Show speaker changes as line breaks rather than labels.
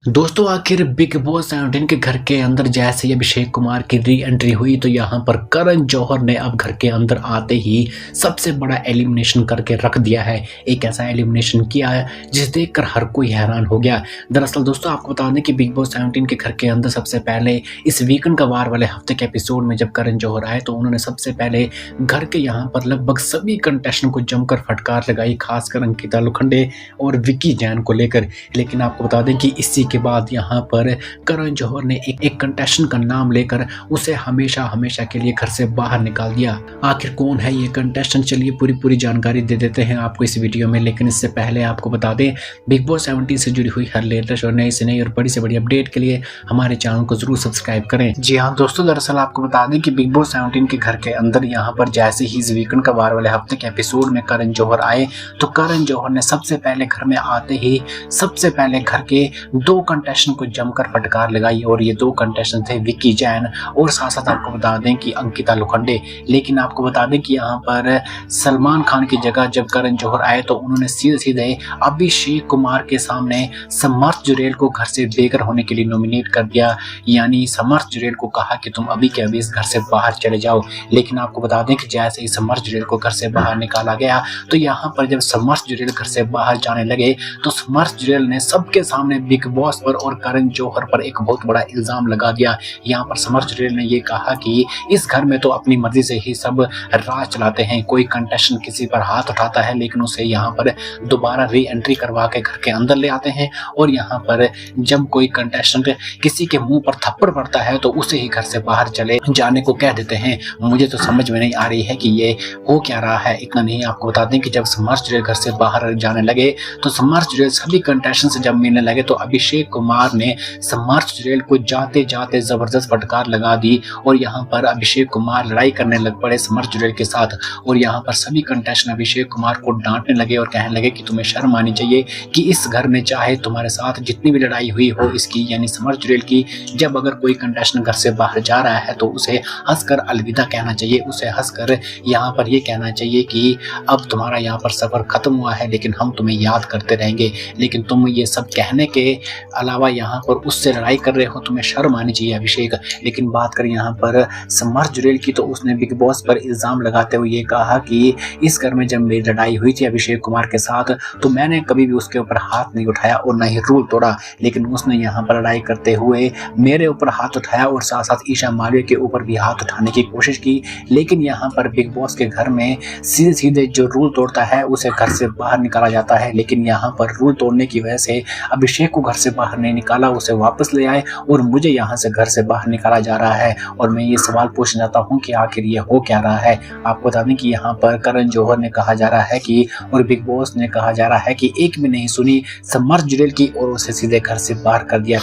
दोस्तों आखिर big boss 17 के घर के अंदर जैसे ही अभिषेक कुमार की री एंट्री हुई तो यहाँ पर करण जौहर ने अब घर के अंदर आते ही सबसे बड़ा एलिमिनेशन करके रख दिया है। एक ऐसा एलिमिनेशन किया है जिस देखकर हर कोई हैरान हो गया। दरअसल दोस्तों आपको बता दें कि बिग बॉस 17 के घर के अंदर सबसे पहले इस वीकेंड का वार वाले हफ्ते के एपिसोड में जब करण जौहर आए तो उन्होंने सबसे पहले घर के यहाँ पर लगभग सभी कंटेस्टेंट को जमकर फटकार लगाई, खासकर अंकिता लोखंडे और विक्की जैन को लेकर। लेकिन आपको बता दें कि इसी के बाद यहाँ पर करण जौहर ने एक कंटेस्टेंट का नाम लेकर उसे हमेशा हमेशा के लिए घर से बाहर निकाल दिया। आखिर कौन है ये कंटेस्टेंट, चलिए पूरी जानकारी दे देते हैं आपको इस वीडियो में। लेकिन इससे पहले आपको बता दें बिग बॉस 17 से जुड़ी हुई हर लेटेस्ट और नई से नई और बड़ी से बड़ी अपडेट के लिए हमारे चैनल को जरूर सब्सक्राइब करें। जी हाँ दोस्तों, दरअसल आपको बता दें कि बिग बॉस 17 के घर के अंदर यहाँ पर जैसे ही इस वीकेंड का वार वाले हफ्ते के एपिसोड में करण जौहर आए तो करण जौहर ने सबसे पहले घर में आते ही सबसे पहले घर के दो कंटेस्टेंट को जमकर फटकार लगाई और ये दो कंटेस्टेंट थे विक्की जैन और साथ साथ आपको बता दें कि अंकिता लोखंडे। लेकिन आपको बता दें कि यहाँ पर सलमान खान की जगह जब करण जौहर आए तो उन्होंने सीधे सीधे अभिषेक कुमार के सामने समर्थ जुरेल को घर से बेघर होने के लिए नॉमिनेट कर दिया। यानी समर्थ जुरेल को कहा कि तुम अभी के अभी इस घर से बाहर चले जाओ। लेकिन आपको बता दें कि जैसे ही समर्थ जुरेल को घर से बाहर निकाला गया तो यहाँ पर जब समर्थ जुरेल घर से बाहर जाने लगे तो समर्थ जुरेल ने सबके सामने बिग बॉस पर और करण जौहर पर एक बहुत बड़ा इल्जाम लगा दिया। यहाँ पर समर्थ जुरेल ने ये कहा कि इस घर में तो अपनी मर्जी से ही सब राज चलाते हैं, कोई कंटेस्टेंट किसी पर हाथ उठाता है लेकिन उसे यहाँ पर दोबारा री एंट्री करवा के घर के अंदर ले आते हैं और यहाँ पर जब कोई कंटेस्टेंट किसी के मुंह पर थप्पड़ पड़ता है तो उसे ही घर से बाहर चले जाने को कह देते हैं। मुझे तो समझ में नहीं आ रही है कि ये हो क्या रहा है। इतना नहीं, आपको बता दें कि जब समर्थ जुरेल घर से बाहर जाने लगे तो समर्थ जुरेल सभी कंटेस्टेंट से जब मिलने लगे तो अभिषेक कुमार ने समर्थ जुरेल को जाते जाते जबरदस्त फटकार लगा दी और यहाँ पर अभिषेक कुमार लड़ाई करने लग पड़े समर्थ जुरेल के साथ। और यहाँ पर सभी कंटेस्टेंट अभिषेक कुमार को डांटने लगे और कहने लगे कि तुम्हें शर्म आनी चाहिए कि इस घर में चाहे तुम्हारे साथ जितनी भी लड़ाई हुई हो इसकी यानी समर्थ जुरेल की, जब अगर कोई कंटेस्टेंट घर से बाहर जा रहा है तो उसे हंसकर अलविदा कहना चाहिए, उसे हंसकर यहाँ पर ये कहना चाहिए कि अब तुम्हारा यहाँ पर सफर खत्म हुआ है लेकिन हम तुम्हें याद करते रहेंगे। लेकिन तुम ये सब कहने के अलावा यहाँ पर उससे लड़ाई कर रहे हो, तुम्हें शर्म आनी चाहिए अभिषेक। लेकिन बात करें यहाँ पर समर्थ जुरेल की तो उसने बिग बॉस पर इल्जाम लगाते हुए ये कहा कि इस घर में जब मेरी लड़ाई हुई थी अभिषेक कुमार के साथ तो मैंने कभी भी उसके ऊपर हाथ नहीं उठाया और न ही रूल तोड़ा, लेकिन उसने यहाँ पर लड़ाई करते हुए मेरे ऊपर हाथ उठाया और साथ साथ ईशा मालवीय के ऊपर भी हाथ उठाने की कोशिश की। लेकिन यहाँ पर बिग बॉस के घर में सीधे सीधे जो रूल तोड़ता है उसे घर से बाहर निकाला जाता है। लेकिन यहाँ पर रूल तोड़ने की वजह से अभिषेक को घर से बाहर नहीं निकाला, उसे वापस ले आए और मुझे यहाँ से घर से बाहर निकाला जा रहा है। और मैं ये सवाल पूछना चाहता हूँ कि आखिर ये हो क्या रहा है। आपको बता दें कि यहाँ पर करण जौहर ने कहा जा रहा है कि और बिग बॉस ने कहा जा रहा है कि एक भी नहीं सुनी समर्थ जुरेल की और उसे सीधे घर से बाहर कर दिया।